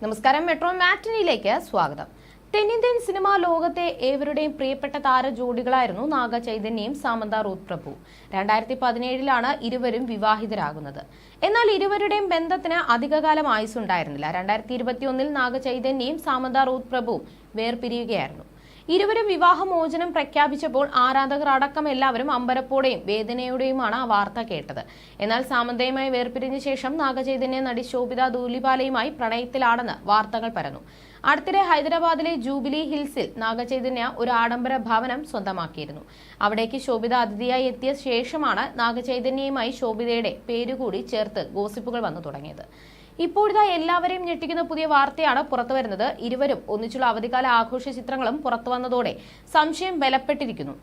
നമസ്കാരം, മെട്രോ മാറ്റിനിയിലേക്ക് സ്വാഗതം. തെന്നിന്ത്യൻ സിനിമാ ലോകത്തെ ഏവരുടെയും പ്രിയപ്പെട്ട താര ജോഡികളായിരുന്നു നാഗ ചൈതന്യയും സാമന്ത റൂത്ത് പ്രഭു. 2017 ഇരുവരും വിവാഹിതരാകുന്നത്. എന്നാൽ ഇരുവരുടെയും ബന്ധത്തിന് അധികകാലം ആയുസ്സുണ്ടായിരുന്നില്ല. 2021 നാഗ ചൈതന്യയും സാമന്ത റൂത്ത് പ്രഭുവും വേർപിരിയുകയായിരുന്നു. ഇരുവരും വിവാഹമോചനം പ്രഖ്യാപിച്ചപ്പോൾ ആരാധകർ അടക്കം എല്ലാവരും അമ്പരപ്പോടെയും വേദനയോടെയുമാണ് ആ വാർത്ത കേട്ടത്. എന്നാൽ സാമന്തയുമായി വേർപിരിഞ്ഞ ശേഷം നാഗചൈതന്യ നടി ശോഭിത ധൂലിപാലയുമായി പ്രണയത്തിലാണെന്ന് വാർത്തകൾ പരന്നു. അടുത്തിടെ ഹൈദരാബാദിലെ ജൂബിലി ഹിൽസിൽ നാഗചൈതന്യ ഒരു ആഡംബര ഭവനം സ്വന്തമാക്കിയിരുന്നു. അവിടേക്ക് ശോഭിത അതിഥിയായി എത്തിയ ശേഷമാണ് നാഗചൈതന്യയുമായി ശോഭിതയുടെ പേരുകൂടി ചേർത്ത് ഗോസിപ്പുകൾ വന്നു തുടങ്ങിയത്. ഇപ്പോഴിതാ എല്ലാവരെയും ഞെട്ടിക്കുന്ന പുതിയ വാർത്തയാണ് പുറത്തുവരുന്നത്. ഇരുവരും ഒന്നിച്ചുള്ള അവധിക്കാല ആഘോഷ ചിത്രങ്ങളും പുറത്തുവന്നതോടെ സംശയം ബലപ്പെട്ടിരിക്കുന്നു.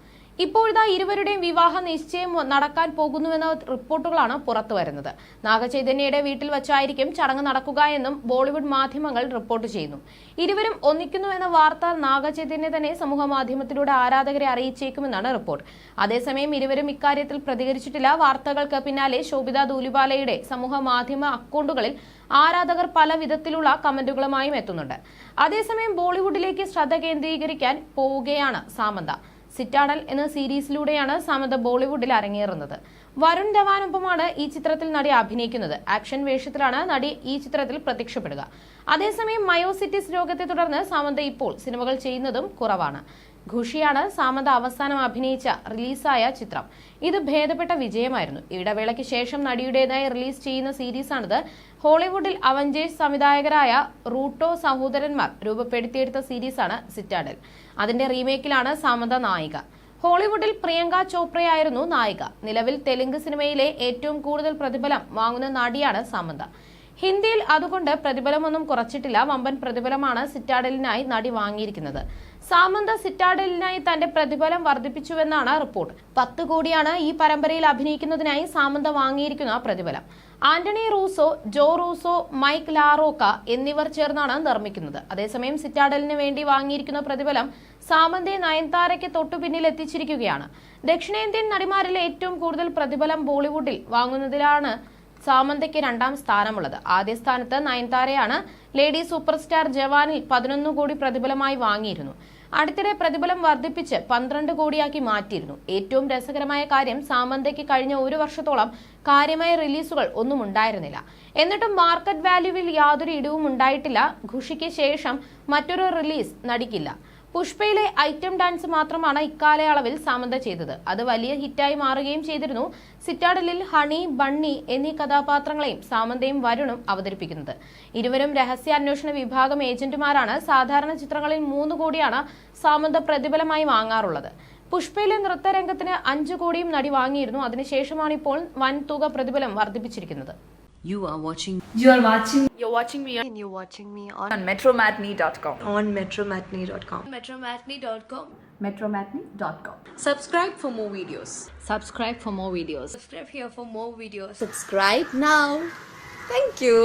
ഇപ്പോഴിതാ ഇരുവരുടെയും വിവാഹ നിശ്ചയം നടക്കാൻ പോകുന്നുവെന്ന റിപ്പോർട്ടുകളാണ് പുറത്തുവരുന്നത്. നാഗചൈതന്യയുടെ വീട്ടിൽ വച്ചായിരിക്കും ചടങ്ങ് നടക്കുക എന്നും ബോളിവുഡ് മാധ്യമങ്ങൾ റിപ്പോർട്ട് ചെയ്യുന്നു. ഇരുവരും ഒന്നിക്കുന്നുവെന്ന വാർത്ത നാഗചൈതന്യ തന്നെ സമൂഹ മാധ്യമത്തിലൂടെ ആരാധകരെ അറിയിച്ചേക്കുമെന്നാണ് റിപ്പോർട്ട്. അതേസമയം ഇരുവരും ഇക്കാര്യത്തിൽ പ്രതികരിച്ചിട്ടില്ല. വാർത്തകൾക്ക് പിന്നാലെ ശോഭിത ധൂലിപാലയുടെ സമൂഹ മാധ്യമ അക്കൗണ്ടുകളിൽ ആരാധകർ പല വിധത്തിലുള്ള കമന്റുകളുമായും എത്തുന്നുണ്ട്. അതേസമയം ബോളിവുഡിലേക്ക് ശ്രദ്ധ കേന്ദ്രീകരിക്കാൻ പോവുകയാണ് സാമന്ത. സിറ്റാഡൽ എന്ന സീരീസിലൂടെയാണ് സാമന്ത ബോളിവുഡിൽ അരങ്ങേറുന്നത്. വരുൺ ധവാനൊപ്പമാണ് ഈ ചിത്രത്തിൽ നടി അഭിനയിക്കുന്നത്. ആക്ഷൻ വേഷത്തിലാണ് നടി ഈ ചിത്രത്തിൽ പ്രത്യക്ഷപ്പെടുക. അതേസമയം മയോസിറ്റിസ് രോഗത്തെ തുടർന്ന് സാമന്ത ഇപ്പോൾ സിനിമകൾ ചെയ്യുന്നതും കുറവാണ്. ഖുഷിയാണ് സാമന്ത അവസാനം അഭിനയിച്ച റിലീസായ ചിത്രം. ഇത് ഭേദപ്പെട്ട വിജയമായിരുന്നു. ഇടവേളയ്ക്ക് ശേഷം നടിയുടേതായി റിലീസ് ചെയ്യുന്ന സീരീസാണിത്. ഹോളിവുഡിൽ അവഞ്ചേഴ്സ് സംവിധായകരായ റൂട്ടോ സഹോദരന്മാർ രൂപപ്പെടുത്തിയെടുത്ത സീരീസാണ് സിറ്റാഡൽ. അതിന്റെ റീമേക്കിലാണ് സാമന്ത നായിക. ഹോളിവുഡിൽ പ്രിയങ്ക ചോപ്രയായിരുന്നു നായിക. നിലവിൽ തെലുങ്ക് സിനിമയിലെ ഏറ്റവും കൂടുതൽ പ്രതിഫലം വാങ്ങുന്ന നടിയാണ് സാമന്ത. ഹിന്ദിയിൽ അതുകൊണ്ട് പ്രതിഫലമൊന്നും കുറച്ചിട്ടില്ല. വമ്പൻ പ്രതിഫലമാണ് സിറ്റാഡലിനായി നടി വാങ്ങിയിരിക്കുന്നത്. സാമന്ത സിറ്റാഡലിനായി തന്റെ പ്രതിഫലം വർദ്ധിപ്പിച്ചുവെന്നാണ് റിപ്പോർട്ട്. 10 കോടിയാണ് ഈ പരമ്പരയിൽ അഭിനയിക്കുന്നതിനായി സാമന്ത വാങ്ങിയിരിക്കുന്ന പ്രതിഫലം. ആന്റണി റൂസോ, ജോ റൂസോ, മൈക്ക് ലാറോക്ക എന്നിവർ ചേർന്നാണ് നിർമ്മിക്കുന്നത്. അതേസമയം സിറ്റാഡലിന് വേണ്ടി വാങ്ങിയിരിക്കുന്ന പ്രതിഫലം സാമന്തയെ നയൻതാരയ്ക്ക് തൊട്ടുപിന്നിൽ എത്തിച്ചിരിക്കുകയാണ്. ദക്ഷിണേന്ത്യൻ നടിമാരിലെ ഏറ്റവും കൂടുതൽ പ്രതിഫലം ബോളിവുഡിൽ വാങ്ങുന്നതിലാണ് സാമന്തയ്ക്ക് 2ാം സ്ഥാനമുള്ളത്. ആദ്യ സ്ഥാനത്ത് നയൻതാരയാണ്. ലേഡി സൂപ്പർ സ്റ്റാർ ജവാനിൽ 11 കോടി പ്രതിഫലമായി വാങ്ങിയിരുന്നു. അടുത്തിടെ പ്രതിഫലം വർദ്ധിപ്പിച്ച് 12 കോടിയാക്കി മാറ്റിയിരുന്നു. ഏറ്റവും രസകരമായ കാര്യം, സാമന്തയ്ക്ക് കഴിഞ്ഞ 1 വർഷത്തോളം കാര്യമായ റിലീസുകൾ ഒന്നും ഉണ്ടായിരുന്നില്ല. എന്നിട്ടും മാർക്കറ്റ് വാല്യൂവിൽ യാതൊരു ഇടിവും ഉണ്ടായിട്ടില്ല. ഖുഷിക്ക് ശേഷം മറ്റൊരു റിലീസ് നടിക്കില്ല. പുഷ്പയിലെ ഐറ്റം ഡാൻസ് മാത്രമാണ് ഇക്കാലയളവിൽ സാമന്ത ചെയ്തത്. അത് വലിയ ഹിറ്റായി മാറുകയും ചെയ്തിരുന്നു. സിറ്റാഡലിൽ ഹണി, ബണ്ണി എന്നീ കഥാപാത്രങ്ങളെയും സാമന്തയും വരുണും അവതരിപ്പിക്കുന്നത്. ഇരുവരും രഹസ്യാന്വേഷണ വിഭാഗം ഏജന്റുമാരാണ്. സാധാരണ ചിത്രങ്ങളിൽ 3 കോടിയാണ് സാമന്ത പ്രതിഫലമായി വാങ്ങാറുള്ളത്. പുഷ്പയിലെ നൃത്തരംഗത്തിന് 5 കോടിയും നടി വാങ്ങിയിരുന്നു. അതിനുശേഷമാണ് ഇപ്പോൾ വൻ തുക പ്രതിഫലം വർദ്ധിപ്പിച്ചിരിക്കുന്നത്. You're watching me on metromatney.com. on metromatney.com. metromatney.com. Subscribe for more videos. Subscribe for more videos. Subscribe here for more videos. Subscribe now. Thank you.